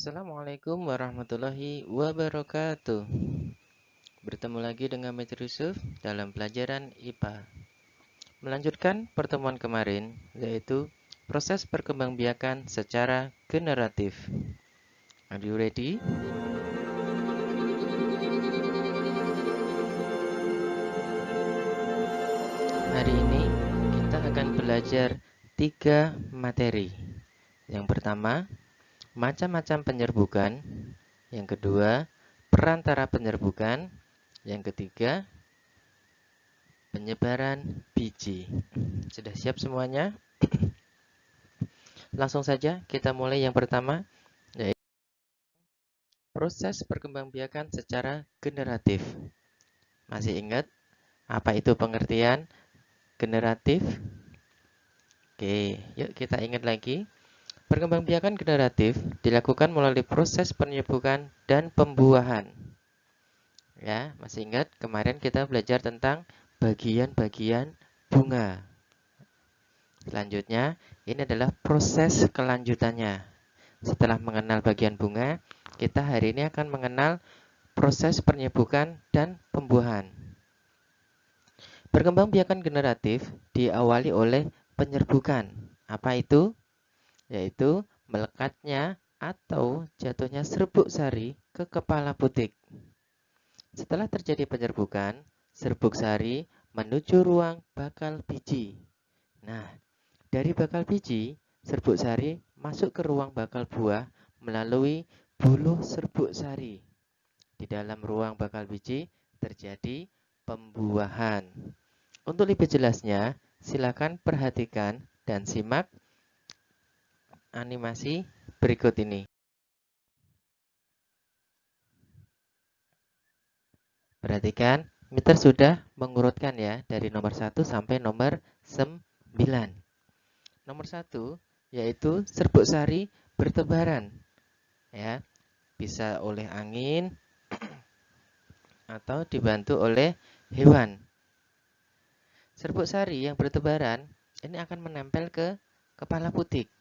Assalamualaikum warahmatullahi wabarakatuh. Bertemu lagi dengan Mr. Yusuf dalam pelajaran IPA. Melanjutkan pertemuan kemarin, yaitu proses perkembangbiakan secara generatif. Are you ready? Hari ini kita akan belajar 3 materi. Yang pertama, macam-macam penyerbukan. Yang kedua, perantara penyerbukan. Yang ketiga, penyebaran biji. Sudah siap semuanya? Langsung saja kita mulai yang pertama, yaitu proses perkembangbiakan secara generatif. Masih ingat apa itu pengertian generatif? Oke, yuk kita ingat lagi. Perkembangbiakan generatif dilakukan melalui proses penyerbukan dan pembuahan. Ya, masih ingat kemarin kita belajar tentang bagian-bagian bunga. Selanjutnya, ini adalah proses kelanjutannya. Setelah mengenal bagian bunga, kita hari ini akan mengenal proses penyerbukan dan pembuahan. Perkembangbiakan generatif diawali oleh penyerbukan. Apa itu? Yaitu melekatnya atau jatuhnya serbuk sari ke kepala putik. Setelah terjadi penyerbukan, serbuk sari menuju ruang bakal biji. Nah, dari bakal biji, serbuk sari masuk ke ruang bakal buah melalui buluh serbuk sari. Di dalam ruang bakal biji terjadi pembuahan. Untuk lebih jelasnya, silakan perhatikan dan simak animasi berikut ini. Perhatikan, Mister sudah mengurutkan ya dari nomor 1 sampai nomor 9. Nomor 1 yaitu serbuk sari bertebaran. Ya, bisa oleh angin atau dibantu oleh hewan. Serbuk sari yang bertebaran ini akan menempel ke kepala putik.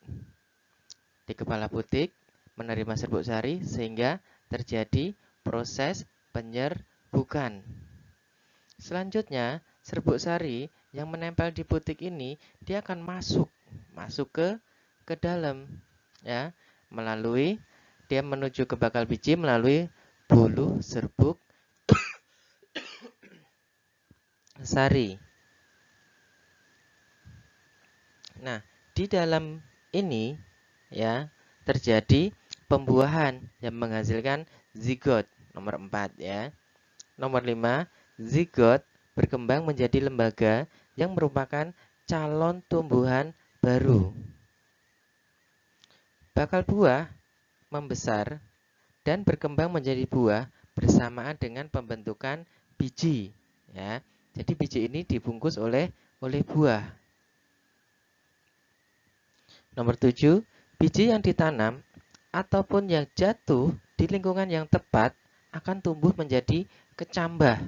Di kepala putik menerima serbuk sari sehingga terjadi proses penyerbukan. Selanjutnya, serbuk sari yang menempel di putik ini dia akan masuk ke dalam ya, melalui dia menuju ke bakal biji melalui bulu serbuk sari. Nah, di dalam ini ya terjadi pembuahan yang menghasilkan zigot nomor 4 ya. Nomor 5, zigot berkembang menjadi lembaga yang merupakan calon tumbuhan baru. Bakal buah membesar dan berkembang menjadi buah bersamaan dengan pembentukan biji ya. Jadi biji ini dibungkus oleh buah. Nomor 7, biji yang ditanam ataupun yang jatuh di lingkungan yang tepat akan tumbuh menjadi kecambah.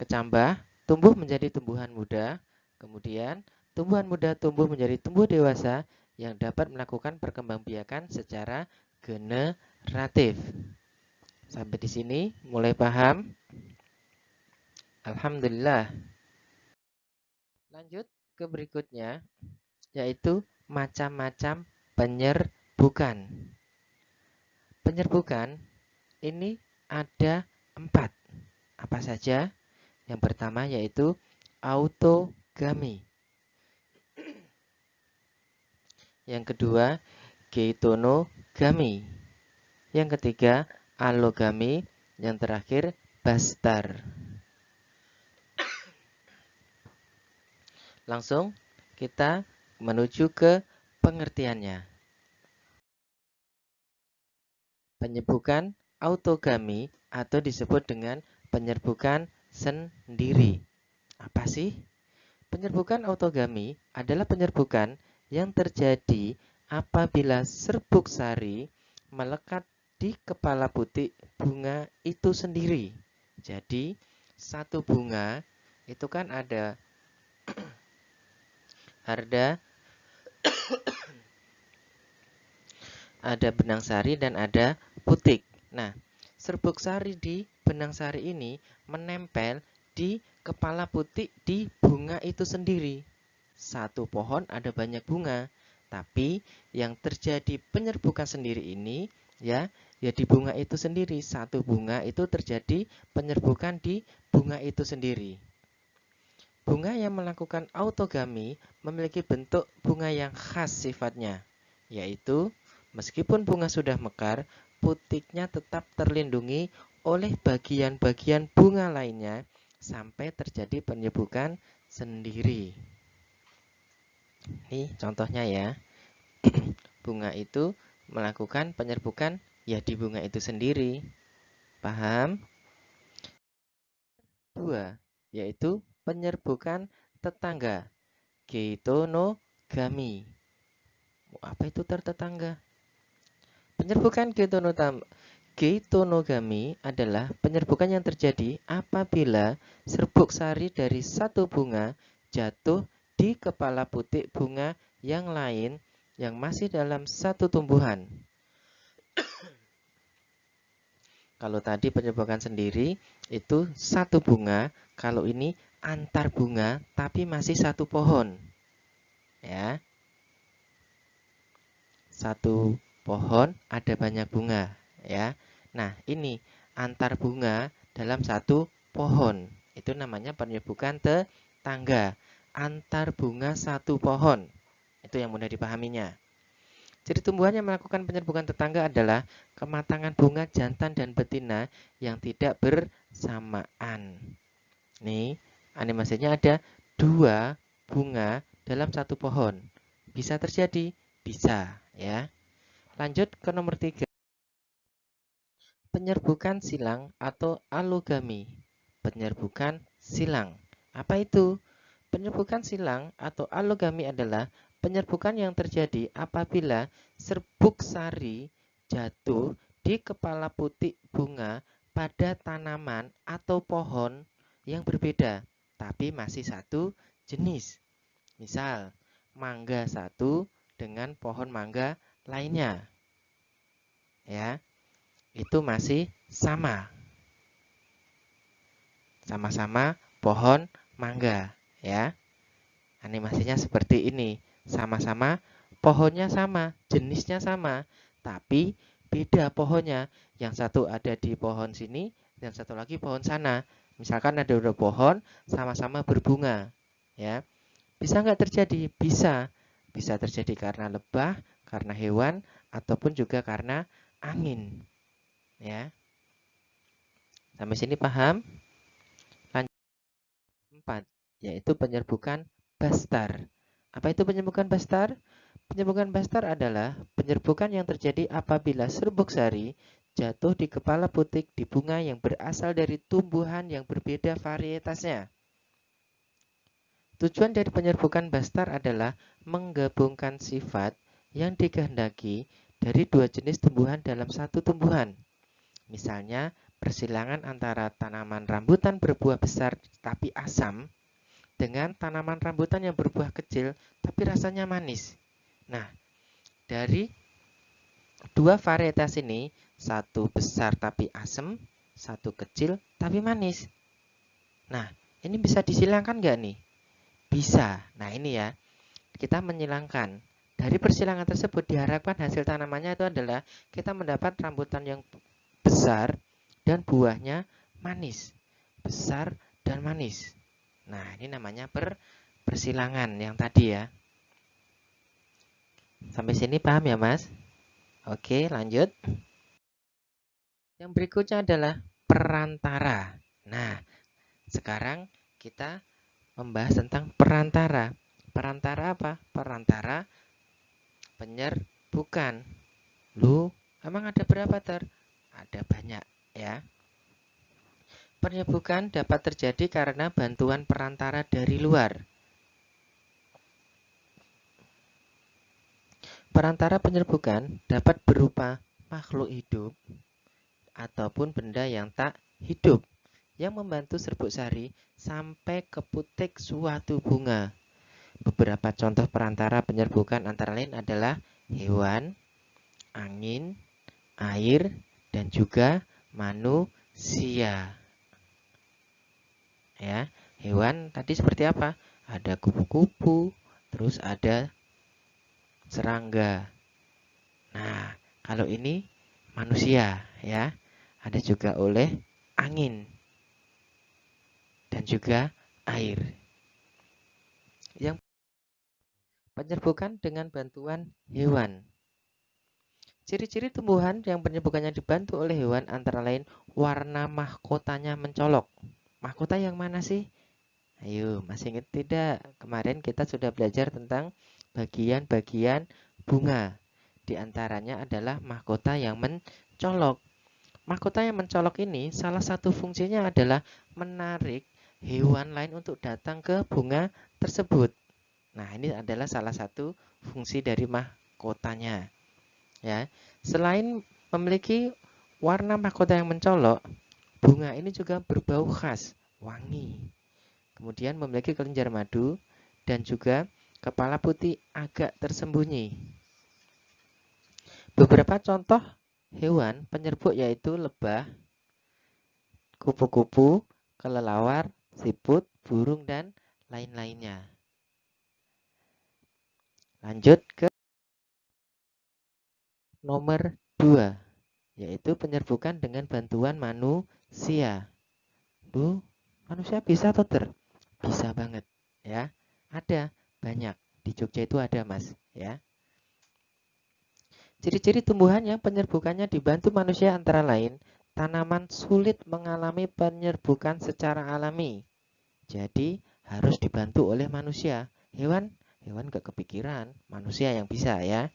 Kecambah tumbuh menjadi tumbuhan muda, kemudian tumbuhan muda tumbuh menjadi tumbuh dewasa yang dapat melakukan perkembangbiakan secara generatif. Sampai di sini mulai paham? Alhamdulillah. Lanjut ke berikutnya, yaitu macam-macam penyerbukan. Penyerbukan ini ada 4. Apa saja? Yang pertama yaitu autogami. Yang kedua, geitonogami. Yang ketiga, allogami. Yang terakhir, bastar. Langsung kita menuju ke pengertiannya. Penyerbukan autogami atau disebut dengan penyerbukan sendiri. Apa sih? Penyerbukan autogami adalah penyerbukan yang terjadi apabila serbuk sari melekat di kepala putik bunga itu sendiri. Jadi, satu bunga itu kan ada ada benang sari dan ada putik. Nah, serbuk sari di benang sari ini menempel di kepala putik di bunga itu sendiri. Satu pohon ada banyak bunga, tapi yang terjadi penyerbukan sendiri ini ya di bunga itu sendiri. Satu bunga itu terjadi penyerbukan di bunga itu sendiri. Bunga yang melakukan autogami memiliki bentuk bunga yang khas sifatnya, yaitu meskipun bunga sudah mekar, putiknya tetap terlindungi oleh bagian-bagian bunga lainnya sampai terjadi penyerbukan sendiri. Ini contohnya ya. Bunga itu melakukan penyerbukan ya di bunga itu sendiri. Paham? 2, yaitu penyerbukan tetangga. Geitonogami. Apa itu tetangga? Penyerbukan geitonogami adalah penyerbukan yang terjadi apabila serbuk sari dari satu bunga jatuh di kepala putik bunga yang lain yang masih dalam satu tumbuhan. Kalau tadi penyerbukan sendiri itu satu bunga, kalau ini antar bunga tapi masih satu pohon. Ya. Satu pohon ada banyak bunga, ya. Nah, ini antar bunga dalam satu pohon. Itu namanya penyerbukan tetangga. Antar bunga satu pohon. Itu yang mudah dipahaminya. Jadi tumbuhan yang melakukan penyerbukan tetangga adalah kematangan bunga jantan dan betina yang tidak bersamaan. Nih, animasinya ada 2 bunga dalam satu pohon. Bisa terjadi? Bisa, ya. Lanjut ke nomor 3. Penyerbukan silang atau alogami. Penyerbukan silang. Apa itu? Penyerbukan silang atau alogami adalah penyerbukan yang terjadi apabila serbuk sari jatuh di kepala putik bunga pada tanaman atau pohon yang berbeda, tapi masih satu jenis. Misal, mangga satu dengan pohon mangga lainnya. Ya, itu masih sama. Sama-sama pohon mangga, ya. Animasinya seperti ini. Sama-sama pohonnya sama, jenisnya sama, tapi beda pohonnya. Yang satu ada di pohon sini, yang satu lagi pohon sana. Misalkan ada 2 pohon sama-sama berbunga, ya. Bisa nggak terjadi? Bisa. Bisa terjadi karena lebah, karena hewan, ataupun juga karena angin. Ya. Sampai sini paham? Lanjut 4, yaitu penyerbukan bastar. Apa itu penyerbukan bastar? Penyerbukan bastar adalah penyerbukan yang terjadi apabila serbuk sari jatuh di kepala putik di bunga yang berasal dari tumbuhan yang berbeda varietasnya. Tujuan dari penyerbukan bastar adalah menggabungkan sifat yang dikehendaki dari 2 jenis tumbuhan dalam satu tumbuhan. Misalnya, persilangan antara tanaman rambutan berbuah besar tapi asam dengan tanaman rambutan yang berbuah kecil tapi rasanya manis. Nah, dari 2 varietas ini, satu besar tapi asam, satu kecil tapi manis. Nah, ini bisa disilangkan nggak nih? Bisa. Nah, ini ya, kita menyilangkan. Dari persilangan tersebut diharapkan hasil tanamannya itu adalah kita mendapat rambutan yang besar dan buahnya manis. Besar dan manis. Nah, ini namanya persilangan yang tadi ya. Sampai sini paham ya, Mas? Oke, lanjut. Yang berikutnya adalah perantara. Nah, sekarang kita membahas tentang perantara. Perantara apa? Perantara penyerbukan. Lu, emang ada berapa Ada banyak ya. Penyerbukan dapat terjadi karena bantuan perantara dari luar. Perantara penyerbukan dapat berupa makhluk hidup ataupun benda yang tak hidup yang membantu serbuk sari sampai ke putik suatu bunga. Beberapa contoh perantara penyerbukan antara lain adalah hewan, angin, air, dan juga manusia. Ya, hewan tadi seperti apa? Ada kupu-kupu, terus ada serangga. Nah, kalau ini manusia ya. Ada juga oleh angin dan juga air. Yang penyerbukan dengan bantuan hewan. Ciri-ciri tumbuhan yang penyerbukannya dibantu oleh hewan antara lain warna mahkotanya mencolok. Mahkota yang mana sih? Ayo, masih ingat tidak? Kemarin kita sudah belajar tentang bagian-bagian bunga. Di antaranya adalah mahkota yang mencolok. Mahkota yang mencolok ini salah satu fungsinya adalah menarik hewan lain untuk datang ke bunga tersebut. Nah, ini adalah salah satu fungsi dari mahkotanya. Ya, selain memiliki warna mahkota yang mencolok, bunga ini juga berbau khas, wangi. Kemudian memiliki kelenjar madu dan juga kepala putih agak tersembunyi. Beberapa contoh hewan penyerbuk yaitu lebah, kupu-kupu, kelelawar, siput, burung, dan lain-lainnya. Lanjut ke nomor 2, yaitu penyerbukan dengan bantuan manusia. Manusia bisa atau Bisa banget, ya. Ada banyak. Di Jogja itu ada, Mas, ya. Ciri-ciri tumbuhan yang penyerbukannya dibantu manusia antara lain, tanaman sulit mengalami penyerbukan secara alami. Jadi, harus dibantu oleh manusia. Hewan gak kepikiran, manusia yang bisa ya.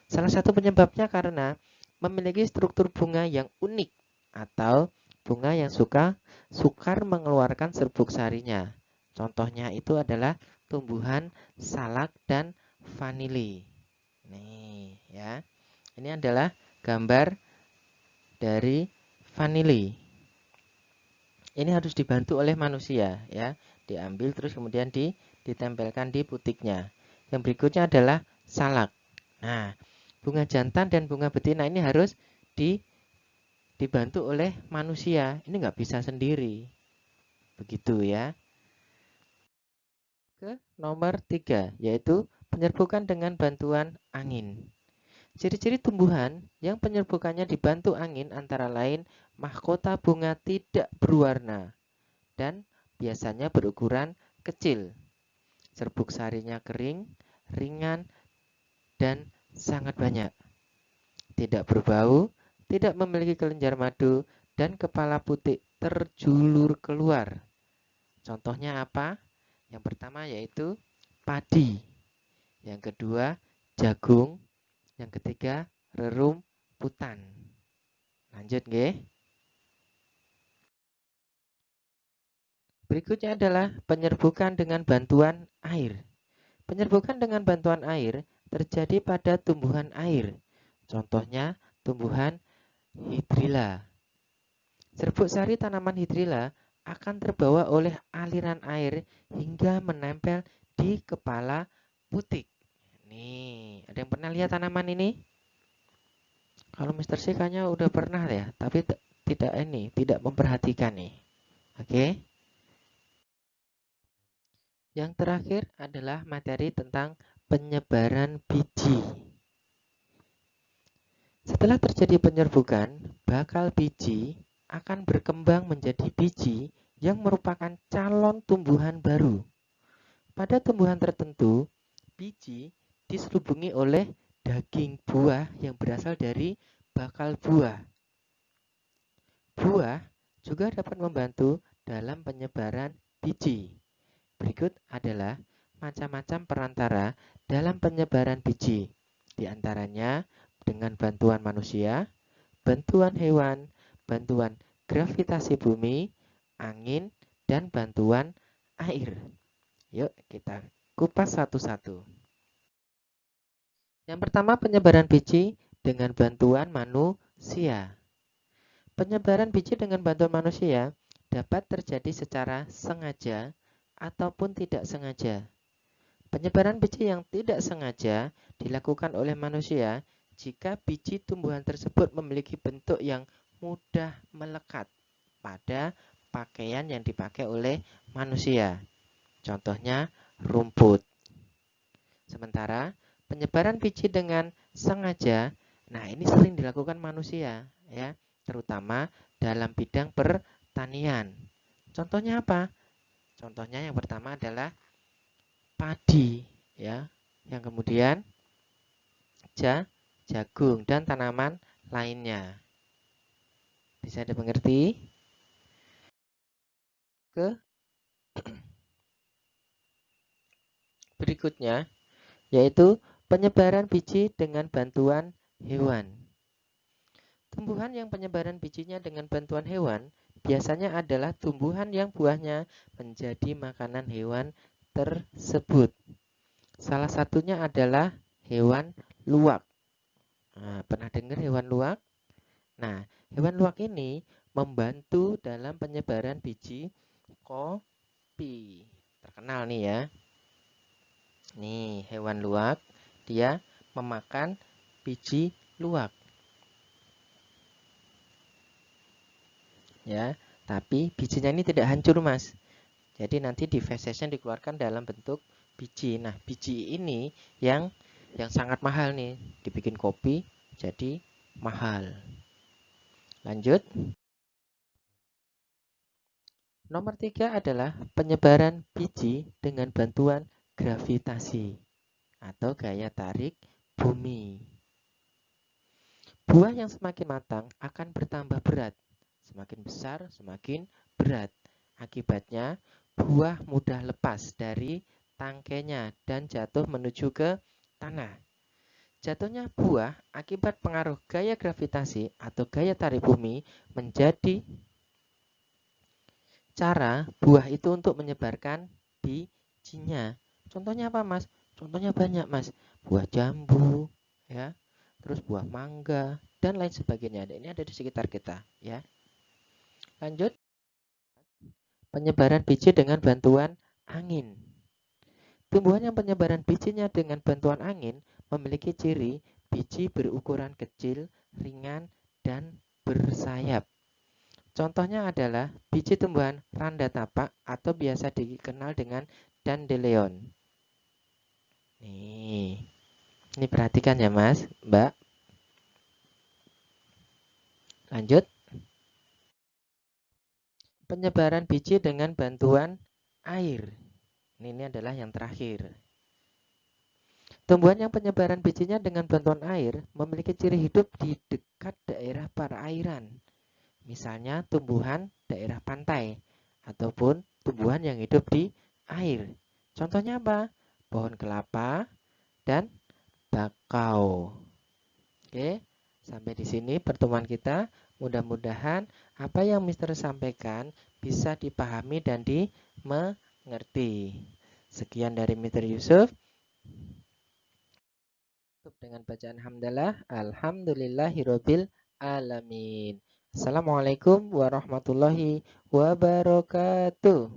Salah satu penyebabnya karena memiliki struktur bunga yang unik atau bunga yang sukar mengeluarkan serbuk sarinya. Contohnya itu adalah tumbuhan salak dan vanili. Nih ya. Ini adalah gambar dari vanili. Ini harus dibantu oleh manusia ya. Diambil terus kemudian ditempelkan di putiknya. Yang berikutnya adalah salak. Nah, bunga jantan dan bunga betina ini harus dibantu oleh manusia. Ini nggak bisa sendiri. Begitu ya. Ke nomor 3, yaitu penyerbukan dengan bantuan angin. Ciri-ciri tumbuhan yang penyerbukannya dibantu angin antara lain mahkota bunga tidak berwarna dan biasanya berukuran kecil. Serbuk sarinya kering, ringan, dan sangat banyak. Tidak berbau, tidak memiliki kelenjar madu, dan kepala putih terjulur keluar. Contohnya apa? Yang pertama yaitu padi. Yang kedua jagung. Yang ketiga rerumputan. Lanjut nggih. Berikutnya adalah penyerbukan dengan bantuan air. Penyerbukan dengan bantuan air terjadi pada tumbuhan air. Contohnya tumbuhan hidrilla. Serbuk sari tanaman hidrilla akan terbawa oleh aliran air hingga menempel di kepala putik. Nih, ada yang pernah lihat tanaman ini? Kalau Mr. C kayaknya udah pernah ya, tapi tidak memperhatikan nih. Oke. Yang terakhir adalah materi tentang penyebaran biji. Setelah terjadi penyerbukan, bakal biji akan berkembang menjadi biji yang merupakan calon tumbuhan baru. Pada tumbuhan tertentu, biji diselubungi oleh daging buah yang berasal dari bakal buah. Buah juga dapat membantu dalam penyebaran biji. Berikut adalah macam-macam perantara dalam penyebaran biji. Di antaranya dengan bantuan manusia, bantuan hewan, bantuan gravitasi bumi, angin, dan bantuan air. Yuk kita kupas satu-satu. Yang pertama penyebaran biji dengan bantuan manusia. Penyebaran biji dengan bantuan manusia dapat terjadi secara sengaja ataupun tidak sengaja. Penyebaran biji yang tidak sengaja dilakukan oleh manusia jika biji tumbuhan tersebut memiliki bentuk yang mudah melekat pada pakaian yang dipakai oleh manusia. Contohnya rumput. Sementara penyebaran biji dengan sengaja, nah ini sering dilakukan manusia ya, terutama dalam bidang pertanian. Contohnya apa? Contohnya yang pertama adalah padi ya, yang kemudian jagung dan tanaman lainnya. Bisa dimengerti? Ke berikutnya yaitu penyebaran biji dengan bantuan hewan. Tumbuhan yang penyebaran bijinya dengan bantuan hewan biasanya adalah tumbuhan yang buahnya menjadi makanan hewan tersebut. Salah satunya adalah hewan luwak. Nah, pernah dengar hewan luwak? Nah, hewan luwak ini membantu dalam penyebaran biji kopi. Terkenal nih ya. Nih, hewan luwak, dia memakan biji luwak. Ya, tapi bijinya ini tidak hancur, Mas. Jadi nanti di fesesnya dikeluarkan dalam bentuk biji. Nah, biji ini yang sangat mahal nih. Dibikin kopi jadi mahal. Lanjut. Nomor 3 adalah penyebaran biji dengan bantuan gravitasi atau gaya tarik bumi. Buah yang semakin matang akan bertambah berat. Semakin besar, semakin berat. Akibatnya, buah mudah lepas dari tangkainya dan jatuh menuju ke tanah. Jatuhnya buah akibat pengaruh gaya gravitasi atau gaya tarik bumi menjadi cara buah itu untuk menyebarkan bijinya. Contohnya apa, Mas? Contohnya banyak, Mas. Buah jambu, ya, terus buah mangga dan lain sebagainya. Ini ada di sekitar kita, ya. Lanjut, penyebaran biji dengan bantuan angin. Tumbuhan yang penyebaran bijinya dengan bantuan angin memiliki ciri biji berukuran kecil, ringan, dan bersayap. Contohnya adalah biji tumbuhan randa tapak atau biasa dikenal dengan dandelion. Ini perhatikan ya Mas, Mbak. Lanjut. Penyebaran biji dengan bantuan air. Ini adalah yang terakhir. Tumbuhan yang penyebaran bijinya dengan bantuan air memiliki ciri hidup di dekat daerah perairan. Misalnya tumbuhan daerah pantai ataupun tumbuhan yang hidup di air. Contohnya apa? Pohon kelapa dan bakau. Oke, sampai di sini pertemuan kita. Mudah-mudahan apa yang Mister sampaikan bisa dipahami dan dimengerti. Sekian dari Mister Yusuf. Dengan bacaan hamdalah, alhamdulillahirabbil alamin. Assalamualaikum warahmatullahi wabarakatuh.